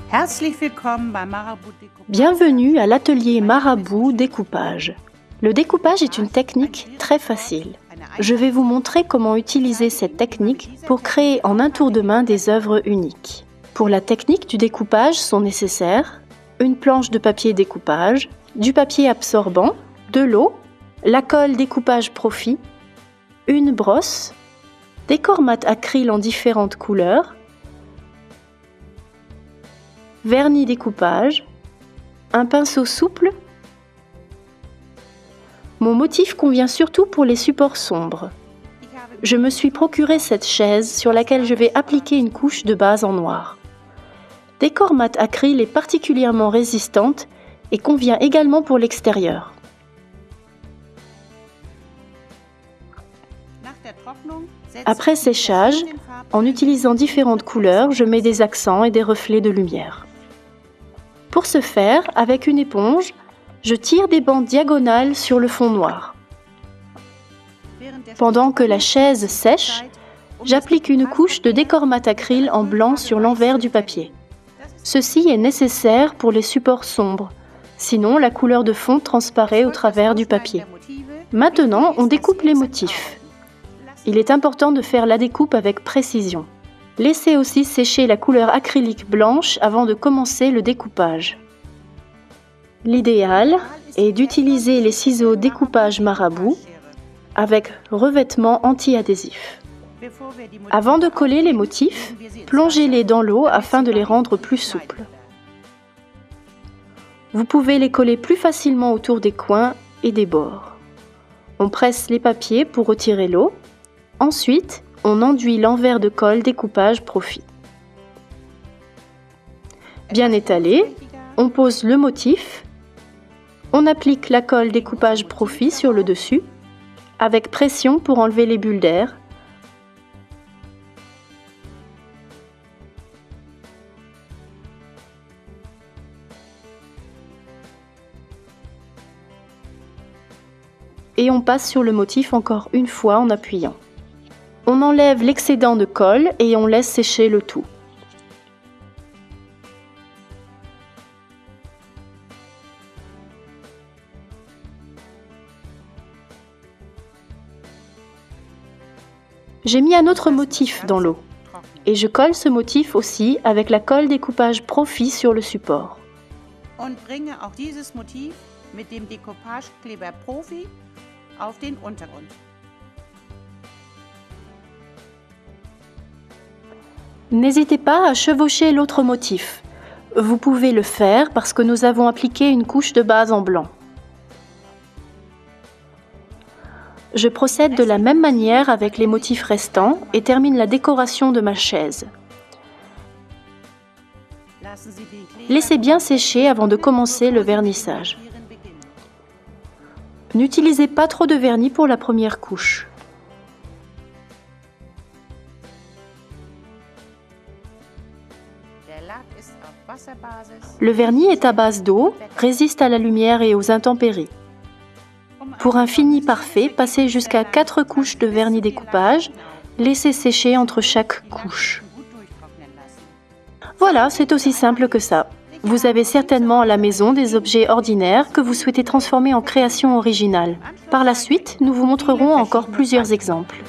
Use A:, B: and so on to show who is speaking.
A: Herzlich willkommen bei Marabout Découpage.
B: Bienvenue à l'atelier Marabout Découpage. Le découpage est une technique très facile. Je vais vous montrer comment utiliser cette technique pour créer en un tour de main des œuvres uniques. Pour la technique du découpage sont nécessaires une planche de papier découpage, du papier absorbant, de l'eau, la colle découpage Profi, une brosse, décor mat acryl en différentes couleurs, vernis découpage, un pinceau souple. Mon motif convient surtout pour les supports sombres. Je me suis procuré cette chaise sur laquelle je vais appliquer une couche de base en noir. Décor mat acryl est particulièrement résistante et convient également pour l'extérieur. Après séchage, en utilisant différentes couleurs, je mets des accents et des reflets de lumière. Pour ce faire, avec une éponge, je tire des bandes diagonales sur le fond noir. Pendant que la chaise sèche, j'applique une couche de décor mat acryl en blanc sur l'envers du papier. Ceci est nécessaire pour les supports sombres, sinon la couleur de fond transparaît au travers du papier. Maintenant, on découpe les motifs. Il est important de faire la découpe avec précision. Laissez aussi sécher la couleur acrylique blanche avant de commencer le découpage. L'idéal est d'utiliser les ciseaux découpage Marabout avec revêtement anti-adhésif. Avant de coller les motifs, plongez-les dans l'eau afin de les rendre plus souples. Vous pouvez les coller plus facilement autour des coins et des bords. On presse les papiers pour retirer l'eau. Ensuite, on enduit l'envers de colle découpage Profi. Bien étalé, on pose le motif. On applique la colle découpage Profi sur le dessus, avec pression pour enlever les bulles d'air. Et on passe sur le motif encore une fois en appuyant. On enlève l'excédent de colle et on laisse sécher le tout. J'ai mis un autre motif dans l'eau et je colle ce motif aussi avec la colle découpage Profi sur le support.
A: Und bringe auch dieses Motiv mit dem Decoupage-Kleber Profi auf den Untergrund.
B: N'hésitez pas à chevaucher l'autre motif. Vous pouvez le faire parce que nous avons appliqué une couche de base en blanc. Je procède de la même manière avec les motifs restants et termine la décoration de ma chaise. Laissez bien sécher avant de commencer le vernissage. N'utilisez pas trop de vernis pour la première couche. Le vernis est à base d'eau, résiste à la lumière et aux intempéries. Pour un fini parfait, passez jusqu'à 4 couches de vernis découpage, laissez sécher entre chaque couche. Voilà, c'est aussi simple que ça. Vous avez certainement à la maison des objets ordinaires que vous souhaitez transformer en création originale. Par la suite, nous vous montrerons encore plusieurs exemples.